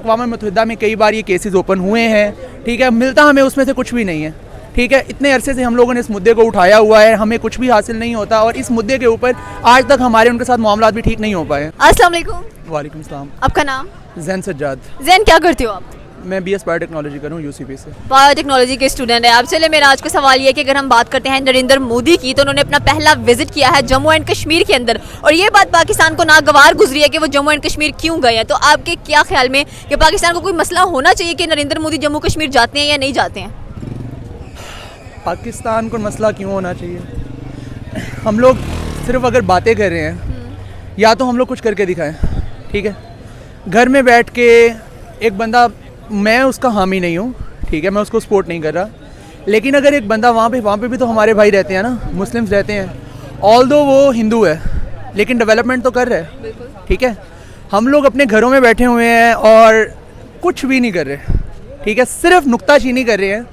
अक़वाम मुत्तहिदा में कई बार ये केसेस ओपन हुए हैं, ठीक है, मिलता हमें उसमें से कुछ भी नहीं है, ठीक है। इतने अरसे से हम लोगों ने इस मुद्दे को उठाया हुआ है, हमें कुछ भी हासिल नहीं होता और इस मुद्दे के ऊपर आज तक हमारे उनके साथ मामला भी ठीक नहीं हो पाए। अस्सलाम वालेकुम। वालेकुम सलाम। आपका नाम? जैन सज्जाद। जैन, क्या करते हो आप? मैं BS बायोटेक्नोलॉजी कर रहा हूँ UCP से। बायोटेक्नोलॉजी के स्टूडेंट है आप। चले, मेरा आज का सवाल ये है कि अगर हम बात करते हैं नरेंद्र मोदी की, तो उन्होंने अपना पहला विजिट किया है जम्मू एंड कश्मीर के अंदर, और ये बात पाकिस्तान को नागवार गुजरी है कि वो जम्मू एंड कश्मीर क्यों गए हैं। तो आपके क्या ख्याल में कि पाकिस्तान को कोई मसला होना चाहिए कि नरेंद्र मोदी जम्मू कश्मीर जाते हैं या नहीं जाते हैं? पाकिस्तान को मसला क्यों होना चाहिए? हम लोग सिर्फ अगर बातें कर रहे हैं, या तो हम लोग कुछ करके दिखाएं, ठीक है। घर में बैठ के एक बंदा, मैं उसका हामी नहीं हूँ, ठीक है, मैं उसको सपोर्ट नहीं कर रहा, लेकिन अगर एक बंदा वहाँ पे भी तो हमारे भाई रहते हैं ना, मुस्लिम्स रहते हैं, ऑल्दो वो हिंदू है लेकिन डेवलपमेंट तो कर रहे हैं, ठीक है। हम लोग अपने घरों में बैठे हुए हैं और कुछ भी नहीं कर रहे, ठीक है, सिर्फ नुक्ताचीनी कर रहे हैं,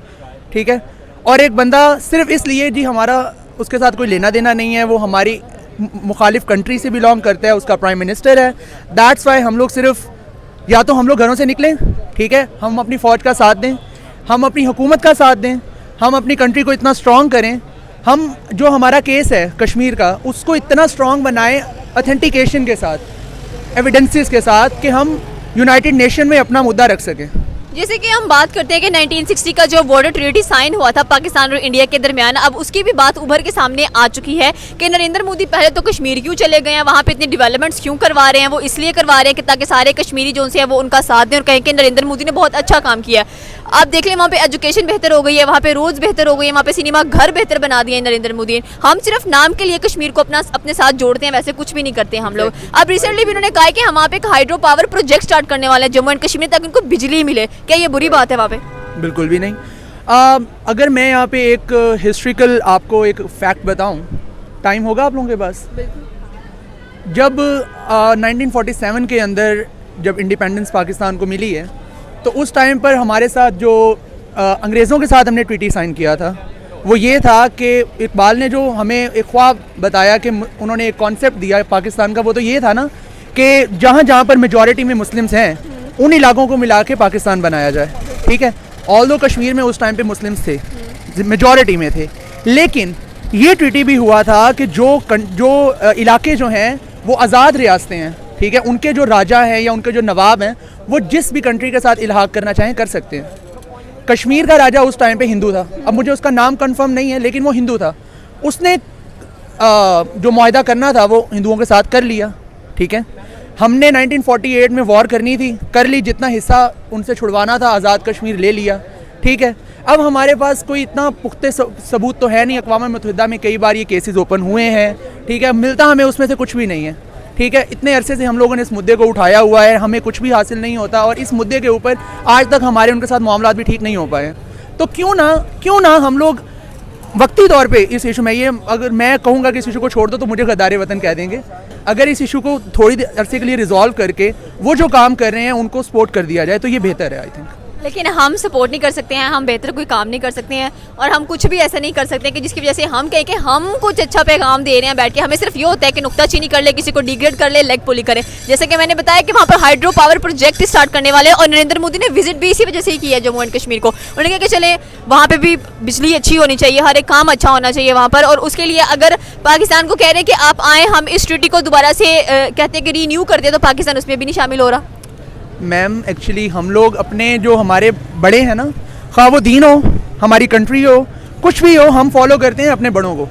ठीक है। और एक बंदा सिर्फ इसलिए जी हमारा उसके साथ कोई लेना देना नहीं है, वो हमारी मुखालिफ कंट्री से बिलोंग करता है, उसका प्राइम मिनिस्टर है, दैट्स वाई हम लोग सिर्फ, या तो हम लोग घरों से निकलें, ठीक है, हम अपनी फ़ौज का साथ दें, हम अपनी हुकूमत का साथ दें, हम अपनी कंट्री को इतना स्ट्रॉन्ग करें, हम जो हमारा केस है कश्मीर का उसको इतना स्ट्रॉन्ग बनाएं ऑथेंटिकेशन के साथ, एविडेंसेस के साथ, कि हम यूनाइटेड नेशन में अपना मुद्दा रख सकें। जैसे कि हम बात करते हैं कि 1960 का जो बॉर्डर ट्रीटी साइन हुआ था पाकिस्तान और इंडिया के दरमियान, अब उसकी भी बात उभर के सामने आ चुकी है कि नरेंद्र मोदी पहले तो कश्मीर क्यों चले गए हैं, वहाँ पे इतनी डेवलपमेंट्स क्यों करवा रहे हैं। वो इसलिए करवा रहे हैं कि ताकि सारे कश्मीरी जो उनसे है वो उनका साथ दें और कहें कि नरेंद्र मोदी ने बहुत अच्छा काम किया है। आप देख लें, वहाँ पे एजुकेशन बेहतर हो गई है, वहाँ पे रोड्स बेहतर हो गई है, वहाँ पे सिनेमा घर बेहतर बना दिए नरेंद्र मोदी ने। हम सिर्फ नाम के लिए कश्मीर को अपने साथ जोड़ते हैं, वैसे कुछ भी नहीं करते हम लोग। अब रिसेंटली भी उन्होंने कहा है कि हम वहाँ पे एक हाइड्रो पावर प्रोजेक्ट स्टार्ट करने वाले हैं जम्मू एंड कश्मीर, ताकि उनको बिजली मिले। क्या ये बुरी बात है वहाँ पे? बिल्कुल भी नहीं। अगर मैं यहाँ पे एक हिस्ट्रिकल आपको एक फैक्ट बताऊँ, टाइम होगा आप लोगों के पास? जब 1947 के अंदर जब इंडिपेंडेंस पाकिस्तान को मिली है, तो उस टाइम पर हमारे साथ जो अंग्रेज़ों के साथ हमने ट्रीटी साइन किया था, वो ये था कि इकबाल ने जो हमें एक ख्वाब बताया कि उन्होंने एक कॉन्सेप्ट दिया पाकिस्तान का, वो तो ये था ना कि जहाँ जहाँ पर मेजॉरिटी में मुस्लिम्स हैं उन इलाकों को मिला के पाकिस्तान बनाया जाए, ठीक है। ऑल्दो कश्मीर में उस टाइम पे मुस्लिम्स थे, मेजॉरिटी में थे, लेकिन ये ट्रीटी भी हुआ था कि जो इलाके जो हैं वो आज़ाद रियासतें हैं, ठीक है, उनके जो राजा हैं या उनके जो नवाब हैं वो जिस भी कंट्री के साथ इल्हाक करना चाहें कर सकते हैं। कश्मीर का राजा उस टाइम पे हिंदू था, अब मुझे उसका नाम कंफर्म नहीं है, लेकिन वो हिंदू था, उसने जो मुआहदा करना था वो हिंदुओं के साथ कर लिया, ठीक है। हमने 1948 में वॉर करनी थी, कर ली, जितना हिस्सा उनसे छुड़वाना था आज़ाद कश्मीर ले लिया, ठीक है। अब हमारे पास कोई इतना पुख्ते सबूत तो है नहीं, अक़वाम मुत्तहिदा में कई बार ये केसेस ओपन हुए हैं, ठीक है, मिलता हमें उसमें से कुछ भी नहीं है, ठीक है। इतने अरसे से हम लोगों ने इस मुद्दे को उठाया हुआ है, हमें कुछ भी हासिल नहीं होता और इस मुद्दे के ऊपर आज तक हमारे उनके साथ मामला भी ठीक नहीं हो पाए। तो क्यों ना हम लोग वक्ती तौर पे इस इशू में, ये अगर मैं कहूँगा कि इस इशू को छोड़ दो तो मुझे गद्दार वतन कह देंगे, अगर इस इशू को थोड़ी अरसे के लिए रिजॉल्व करके वो जो काम कर रहे हैं उनको सपोर्ट कर दिया जाए तो ये बेहतर है, आई थिंक। लेकिन हम सपोर्ट नहीं कर सकते हैं, हम बेहतर कोई काम नहीं कर सकते हैं, और हम कुछ भी ऐसा नहीं कर सकते कि जिसकी वजह से हम कहें कि हम कुछ अच्छा पैगाम दे रहे हैं बैठ के। हमें सिर्फ ये होता है कि नुक्ताचीनी कर ले, किसी को डिग्रेड कर ले, लेग पुली करे। जैसे कि मैंने बताया कि वहाँ पर हाइड्रो पावर प्रोजेक्ट स्टार्ट करने वाले हैं, और नरेंद्र मोदी ने विजिट भी इसी वजह से ही किया जम्मू एंड कश्मीर को। उन्होंने कहा कि चले वहाँ पर भी बिजली अच्छी होनी चाहिए, हर एक काम अच्छा होना चाहिए वहाँ पर, और उसके लिए अगर पाकिस्तान को कह रहे हैं कि आप आएँ, हम इस ट्रीटी को दोबारा से कहते हैं कि रीन्यू कर दे, तो पाकिस्तान उसमें भी नहीं शामिल हो रहा। मैम एक्चुअली हम लोग अपने जो हमारे बड़े हैं ना, ख्वाह वो दीन हो, हमारी कंट्री हो, कुछ भी हो, हम फॉलो करते हैं अपने बड़ों को।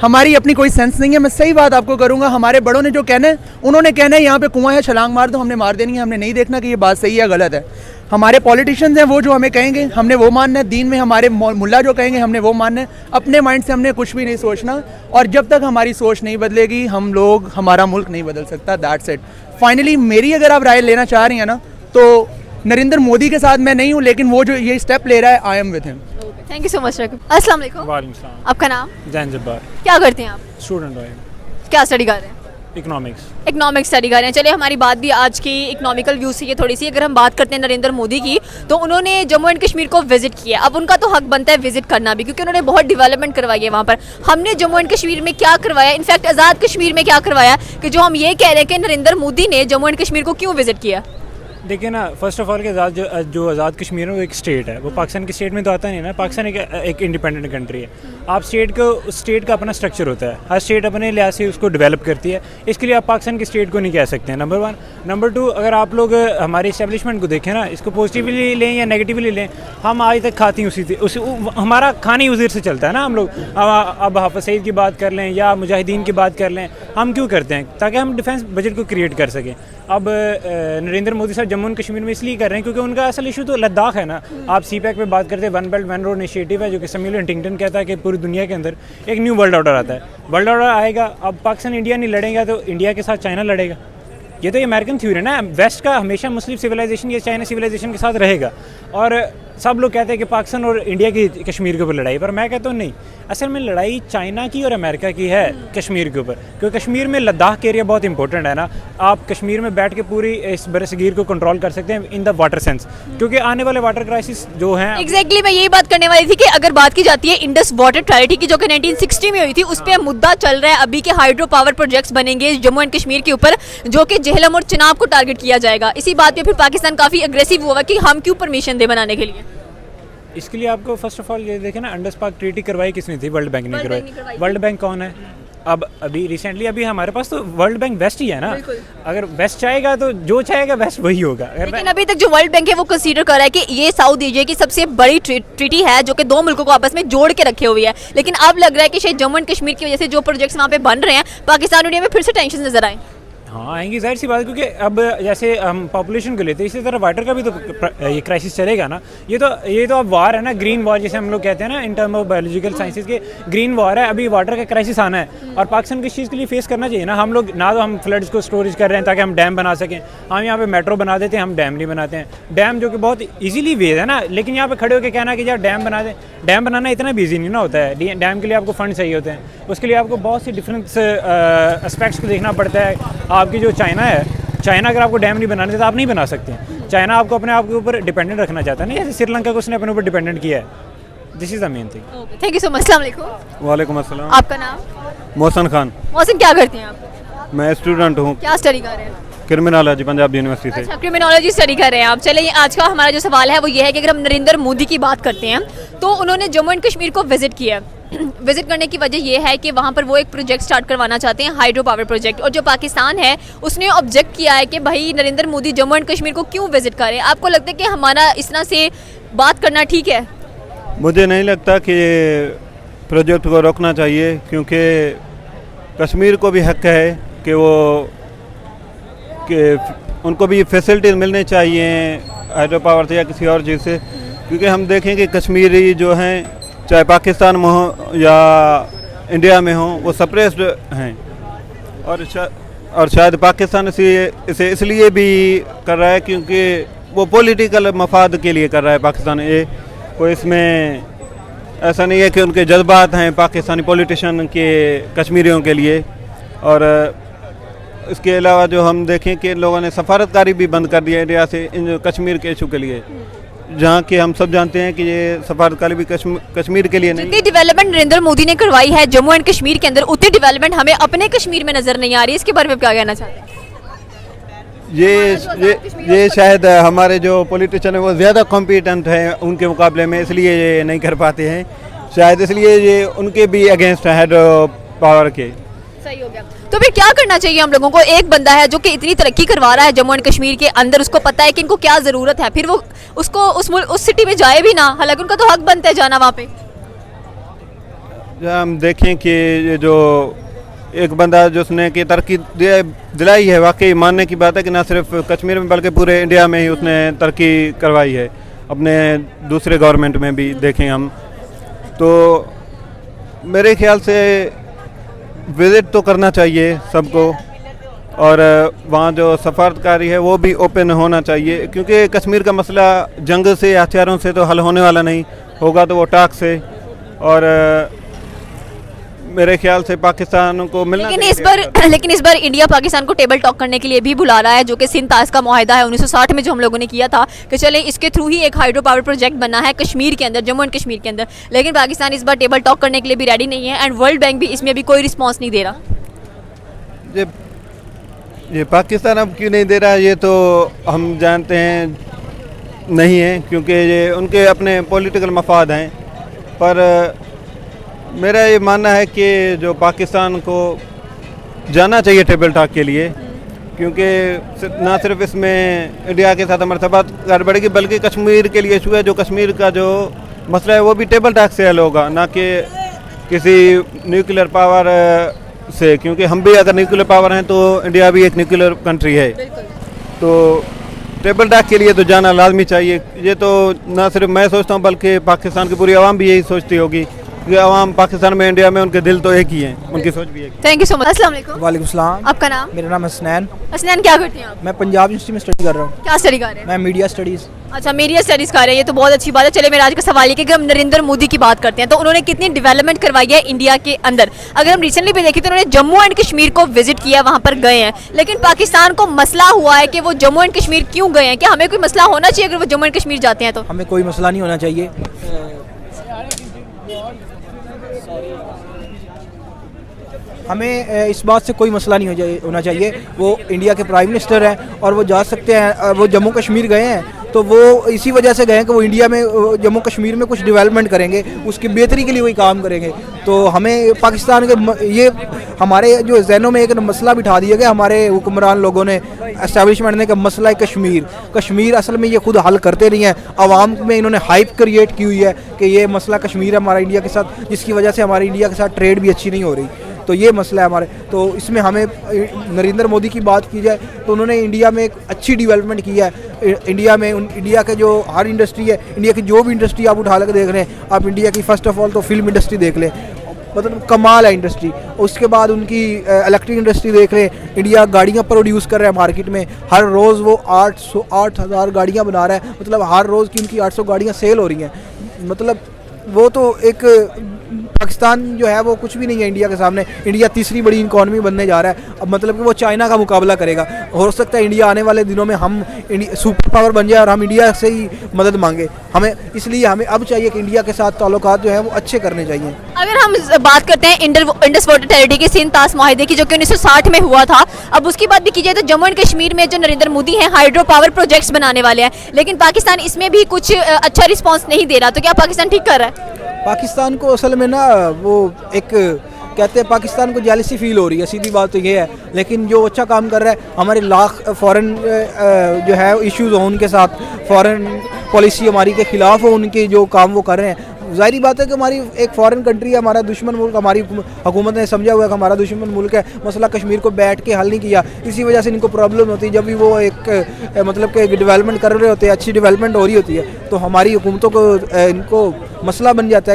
हमारी अपनी कोई सेंस नहीं है। मैं सही बात आपको करूँगा, हमारे बड़ों ने जो कहना है उन्होंने कहना है यहाँ पे कुआं है, छलांग मार दो, हमने मार देनी है, हमने नहीं देखना कि ये बात सही है गलत है। हमारे पॉलिटिशियंस हैं वो जो हमें कहेंगे हमने वो मानना है, दीन में हमारे मुल्ला जो कहेंगे हमने वो मानना है। अपने माइंड से हमने कुछ भी नहीं सोचना, और जब तक हमारी सोच नहीं बदलेगी हम लोग, हमारा मुल्क नहीं बदल सकता। That's it. फाइनली मेरी अगर आप राय लेना चाह रही हैं ना, तो नरेंद्र मोदी के साथ मैं नहीं हूँ, लेकिन वो जो ये स्टेप ले रहा है, I am with him. Thank you so much. अस्सलाम वालेकुम। वालेकुम सलाम। आपका नाम? जैन जब्बार। क्या करते हैं आप? स्टूडेंट है। क्या स्टडी कर रहे हैं? इकोनॉमिक्स स्टडी कर रहे हैं। चलिए, हमारी बात भी आज की इकोनॉमिकल व्यू से ये थोड़ी सी, अगर हम बात करते हैं नरेंद्र मोदी की, तो उन्होंने जम्मू एंड कश्मीर को विजिट किया। अब उनका तो हक बनता है विजिट करना भी, क्योंकि उन्होंने बहुत डेवलपमेंट करवाई है वहाँ पर। हमने जम्मू एंड कश्मीर में क्या करवाया, इनफैक्ट आज़ाद कश्मीर में क्या करवाया, कि जो हम ये कह रहे हैं कि नरेंद्र मोदी ने जम्मू एंड कश्मीर को क्यों विजिट किया? देखिए ना, फर्स्ट ऑफ ऑल के जो आज़ाद कश्मीर है वो एक स्टेट है, वो पाकिस्तान की स्टेट में तो आता नहीं ना। पाकिस्तान एक इंडिपेंडेंट कंट्री है। आप स्टेट का अपना स्ट्रक्चर होता है, हर स्टेट अपने लिहाज से उसको डेवलप करती है। इसके लिए आप पाकिस्तान की स्टेट को नहीं कह सकते हैं, नंबर 1। नंबर 2, अगर आप लोग हमारे इस्टेब्लिशमेंट को देखें ना, इसको पॉजिटिवली लें या नेगेटिवली लें, हम आज तक खाती हमारा खानी उसी से चलता है ना। हम लोग अब हाफ़िज़ सईद की बात कर लें या मुजाहिदीन की बात कर लें, हम क्यों करते हैं? ताकि हम डिफेंस बजट को क्रिएट कर सकें। अब नरेंद्र मोदी साहब जम्मू एंड कश्मीर में इसलिए कर रहे हैं क्योंकि उनका असल इशू तो लद्दाख है ना। आप CPEC पे बात करते हैं, one belt one road initiative है, जो कि सैमुअल हंटिंगटन कहता है कि पूरी दुनिया के अंदर एक न्यू वर्ल्ड ऑर्डर आता है। वर्ल्ड ऑर्डर आएगा, अब पाकिस्तान इंडिया नहीं लड़ेगा तो इंडिया के साथ चाइना लड़ेगा। ये तो अमेरिकन थ्योरी है ना। वेस्ट का हमेशा मुस्लिम सिविलाइजेशन या चाइना सिविलाइजेशन के साथ रहेगा। और सब लोग कहते हैं कि पाकिस्तान और इंडिया की कश्मीर के ऊपर लड़ाई, पर मैं कहता हूँ नहीं, असल में लड़ाई चाइना की और अमेरिका की है कश्मीर के ऊपर। क्योंकि कश्मीर में लद्दाख के एरिया बहुत इंपॉर्टेंट है ना। आप कश्मीर में बैठ के पूरी इस बरसगीर को कंट्रोल कर सकते हैं इन द वाटर सेंस, क्योंकि आने वाले वाटर क्राइसिस जो हैं एग्जैक्टली मैं यही बात करने वाली थी कि अगर बात की जाती है इंडस वाटर ट्रेटी की, जो कि 1960 में हुई थी, उस पर मुद्दा चल रहा है अभी के हाइड्रो पावर प्रोजेक्ट्स बनेंगे जम्मू एंड कश्मीर के ऊपर, जो कि जेहलम और चिनाब को टारगेट किया जाएगा। इसी बात पे फिर पाकिस्तान काफी अग्रेसिव हुआ कि हम क्यों परमिशन दे बनाने के लिए। इसके लिए आपको फर्स्ट ऑफ ऑल ये देखें ना, अंडस पाक ट्रीटी करवाई किसने थी? वर्ल्ड बैंक ने करवाई। वर्ल्ड बैंक कौन है? अब अभी रिसेंटली अभी हमारे पास तो वर्ल्ड बैंक वेस्ट ही है ना। अगर वेस्ट चाहेगा तो जो चाहेगा वेस्ट वही होगा। लेकिन अभी तक जो वर्ल्ड बैंक है वो कंसीडर कर रहा है कि ये साउथ एशिया की सबसे बड़ी ट्रीटी है जो कि दो मुल्कों को आपस में जोड़ के रखे हुई है। लेकिन अब लग रहा है कि शायद जम्मू एंड कश्मीर की वजह से जो प्रोजेक्ट्स वहाँ पे बन रहे हैं, पाकिस्तान इंडिया में फिर से टेंशन नजर आए। हाँ, आएंगी, जाहिर सी बात, क्योंकि अब जैसे हम पॉपुलेशन को लेते हैं, इसी तरह वाटर का भी तो ये क्राइसिस चलेगा ना। ये तो अब वार है ना, ग्रीन वार जिसे हम लोग कहते हैं ना in term of biological sciences के, ग्रीन वार है। अभी वाटर का क्राइसिस आना है और पाकिस्तान को इस चीज़ के लिए फेस करना चाहिए ना। हम लोग ना तो हम फ्लड्स को स्टोरेज कर रहे हैं ताकि हम डैम बना सकें, हम यहाँ पे मेट्रो बना देते हैं, हम डैम नहीं बनाते हैं। डैम जो कि बहुत ईजिली वे है ना, लेकिन यहाँ पे खड़े होकर कहना कि यार डैम बना दें, डैम बनाना इतना भी ईजी नहीं ना होता है। डैम के लिए आपको फंड चाहिए होते हैं, उसके लिए आपको बहुत सी डिफरेंट एस्पेक्ट्स को देखना पड़ता है। आपकी जो चाइना है, चाइना अगर आपको डैम नहीं बनाने देता आप नहीं बना सकते हैं। चाइना आपको अपने आप के ऊपर डिपेंडेंट रखना चाहता है ना, जैसे श्रीलंका को उसने अपने ऊपर डिपेंडेंट किया है। This is the main thing. Thank you so much. अस्सलाम वालेकुम। वालेकुम अस्सलाम। आपका नाम? मोहसन खान। मोहसिन, क्या करते हैं आप? मैं स्टूडेंट हूँ, क्या स्टडी कर रहे हैं? क्रिमिनोलॉजी पंजाब यूनिवर्सिटी से। अच्छा, क्रिमिनोलॉजी स्टडी कर रहे हैं आप। चलिए, आज का हमारा जो सवाल है वो ये है कि अगर हम नरेंद्र मोदी की बात करते हैं तो उन्होंने जम्मू एंड कश्मीर को विजिट किया। विजिट करने की वजह यह है कि वहाँ पर वो एक प्रोजेक्ट स्टार्ट करवाना चाहते हैं, हाइड्रो पावर प्रोजेक्ट। और जो पाकिस्तान है उसने ऑब्जेक्ट किया है कि भाई नरेंद्र मोदी जम्मू एंड कश्मीर को क्यों विजिट करें। आपको लगता है कि हमारा इस तरह से बात करना ठीक है? मुझे नहीं लगता कि प्रोजेक्ट को रोकना चाहिए, क्योंकि कश्मीर को भी हक है कि उनको भी फैसिलिटीज़ मिलनी चाहिए हाइड्रो पावर से या किसी और चीज़ से। क्योंकि हम देखें कि कश्मीरी जो हैं, चाहे पाकिस्तान में हो या इंडिया में हो, वो सप्रेस्ड हैं। और शायद पाकिस्तान इसे इसलिए भी कर रहा है क्योंकि वो पॉलिटिकल मफाद के लिए कर रहा है पाकिस्तान। ये कोई इसमें ऐसा नहीं है कि उनके जज्बात हैं पाकिस्तानी पॉलिटिशियन के कश्मीरियों के लिए। और इसके अलावा जो हम देखें कि इन लोगों ने सफारतकारी भी बंद कर दिया इंडिया से इन कश्मीर के इशू के लिए, जहाँ कि हम सब जानते हैं कि ये सफारतकारी भी कश्मीर के लिए नहीं। जितनी डेवलपमेंट नरेंद्र मोदी ने करवाई है जम्मू एंड कश्मीर के अंदर, उतनी डेवलपमेंट हमें अपने कश्मीर में नजर नहीं आ रही। इसके बारे में क्या कहना चाहते हैं? ये शायद हमारे जो पॉलिटिशियन है वो ज़्यादा कॉम्पिटेंट हैं उनके मुकाबले में, इसलिए ये नहीं कर पाते हैं। शायद इसलिए ये उनके भी अगेंस्ट है हाइड्रो पावर के। सही हो गया। तो फिर क्या करना चाहिए हम लोगों को? एक बंदा है जो कि इतनी तरक्की करवा रहा है जम्मू एंड कश्मीर के अंदर, उसको पता है कि इनको क्या ज़रूरत है, फिर वो उसको उस सिटी में जाए भी ना, हालांकि उनका तो हक बनता है जाना वहाँ पे। हम देखें कि ये जो एक बंदा जिसने कि तरक्की दिलाई है, वाकई मानने की बात है कि ना सिर्फ कश्मीर में बल्कि पूरे इंडिया में ही उसने तरक्की करवाई है। अपने दूसरे गवर्नमेंट में भी देखें हम तो मेरे ख्याल से विज़िट तो करना चाहिए सबको, और वहाँ जो सफारतकारी है वो भी ओपन होना चाहिए, क्योंकि कश्मीर का मसला जंग से, हथियारों से तो हल होने वाला नहीं होगा, तो वो टाक से। और मेरे ख्याल से पाकिस्तान को मिलना लेकिन इस बार इंडिया पाकिस्तान को टेबल टॉक करने के लिए भी बुला रहा है, जो कि सिंध ताज का मुआहदा है 1960 में जो हम लोगों ने किया था कि चले इसके थ्रू ही एक हाइड्रो पावर प्रोजेक्ट बना है कश्मीर के अंदर, जम्मू एंड कश्मीर के अंदर। लेकिन पाकिस्तान इस बार टेबल टॉक करने के लिए भी रेडी नहीं है, एंड वर्ल्ड बैंक भी इसमें भी कोई रिस्पॉन्स नहीं दे रहा। ये पाकिस्तान अब क्यों नहीं दे रहा ये तो हम जानते हैं नहीं है, क्योंकि ये उनके अपने पॉलिटिकल मफाद हैं। पर मेरा ये मानना है कि जो पाकिस्तान को जाना चाहिए टेबल टॉक के लिए, क्योंकि ना सिर्फ इसमें इंडिया के साथ मरतबात कर बढ़ेगी, बल्कि कश्मीर के लिए इशू है। जो कश्मीर का जो मसला है वो भी टेबल टॉक से हल होगा, ना कि किसी न्यूक्लियर पावर से, क्योंकि हम भी अगर न्यूक्लियर पावर हैं तो इंडिया भी एक न्यूक्लियर कंट्री है। तो टेबल टॉक के लिए तो जाना लाजमी चाहिए। ये तो ना सिर्फ मैं सोचता हूँ बल्कि पाकिस्तान की पूरी आवाम भी यही सोचती होगी, कि आवाम पाकिस्तान में इंडिया में उनके दिल तो एक ही हैं, उनकी सोच भी एक। Thank you so much. अस्सलाम वालेकुम। वालेकुम सलाम। आपका नाम? मेरा नाम हसनैन। हसनैन, क्या करते हैं आप? मैं पंजाब यूनिवर्सिटी में स्टडी कर रहा हूँ। क्या स्टडी कर रहे हैं? मैं मीडिया स्टडीज़। अच्छा, मीडिया स्टडीज कर रहे हैं, ये तो बहुत अच्छी बात है। चले, मेरा आज का सवाल ये कि अगर हम नरेंद्र मोदी की बात करते हैं तो उन्होंने कितनी डेवलपमेंट करवाई है इंडिया के अंदर। अगर हम रिसेंटली भी देखें तो उन्होंने जम्मू एंड कश्मीर को विजिट किया, वहाँ पर गए हैं, लेकिन पाकिस्तान को मसला हुआ है कि वो जम्मू एंड कश्मीर क्यों गए हैं। क्या हमें कोई मसला होना चाहिए अगर वो जम्मू एंड कश्मीर जाते हैं तो? हमें कोई मसला नहीं होना चाहिए। हमें इस बात से कोई मसला नहीं होना चाहिए। वो इंडिया के प्राइम मिनिस्टर हैं और वो जा सकते हैं। वो जम्मू कश्मीर गए हैं तो वो इसी वजह से गए हैं कि वो इंडिया में जम्मू कश्मीर में कुछ डेवलपमेंट करेंगे, उसकी बेहतरी के लिए वही काम करेंगे। तो हमें पाकिस्तान के ये हमारे जो जहनों में एक मसला बिठा दिया गया हमारे हुक्मरान लोगों ने, एस्टेब्लिशमेंट ने, कि मसला है कश्मीर असल में ये खुद हल करते नहीं हैं। आवाम में इन्होंने हाइप क्रिएट की हुई है कि ये मसला कश्मीर है हमारा इंडिया के साथ, जिसकी वजह से हमारी इंडिया के साथ ट्रेड भी अच्छी नहीं हो रही। तो ये मसला है हमारे। तो इसमें हमें नरेंद्र मोदी की बात की जाए तो उन्होंने इंडिया में एक अच्छी डेवलपमेंट की है। इंडिया में इंडिया के जो हर इंडस्ट्री है, इंडिया की जो भी इंडस्ट्री आप उठा कर देख रहे हैं, आप इंडिया की फर्स्ट ऑफ ऑल तो फिल्म इंडस्ट्री देख लें, मतलब कमाल है इंडस्ट्री। उसके बाद उनकी इलेक्ट्रिक इंडस्ट्री देख लें। इंडिया गाड़ियाँ प्रोड्यूस कर रहा है मार्केट में, हर रोज़ वो 8,000 गाड़ियाँ बना रहा है, मतलब हर रोज़ की उनकी 800 गाड़ियाँ सेल हो रही हैं। मतलब वो तो एक पाकिस्तान जो है वो कुछ भी नहीं है इंडिया के सामने। इंडिया तीसरी बड़ी इकॉनमी बनने जा रहा है। अब मतलब कि वो चाइना का मुकाबला करेगा। हो सकता है इंडिया आने वाले दिनों में हम सुपर पावर बन जाए और हम इंडिया से ही मदद मांगे। इसलिए हमें अब चाहिए कि इंडिया के साथ ताल्लुकात जो है वो अच्छे करने चाहिए। अगर हम बात करते हैं इंडस वाटर अथॉरिटी के सिंध तास माहिदे की, जो कि 1960 में हुआ था, अब उसकी बात भी की जाए तो जम्मू एंड कश्मीर में जो नरेंद्र मोदी हैं हाइड्रो पावर प्रोजेक्ट्स बनाने वाले हैं, लेकिन पाकिस्तान इसमें भी कुछ अच्छा रिस्पॉन्स नहीं दे रहा। तो क्या पाकिस्तान ठीक कर रहा है? पाकिस्तान को असल में ना वो एक कहते हैं पाकिस्तान को जेलसी फील हो रही है, सीधी बात तो ये है। लेकिन जो अच्छा काम कर रहा है, हमारे लाख फॉरेन जो है इश्यूज़ हो उनके साथ, फॉरेन पॉलिसी हमारी के ख़िलाफ़ हो उनके जो काम वो कर रहे हैं। ज़ाहिर बात है कि हमारी एक फॉरेन कंट्री है, हमारा दुश्मन मुल्क, हमारी हुकूमत ने समझा हुआ है कि हमारा दुश्मन मुल्क है। मसला कश्मीर को बैठ के हल नहीं किया, इसी वजह से इनको प्रॉब्लम होती है। जब भी वो एक मतलब कि डेवलपमेंट कर रहे होते हैं, अच्छी डेवलपमेंट हो रही होती है, तो हमारी हुकूमतों को इनको मसला बन जाता है।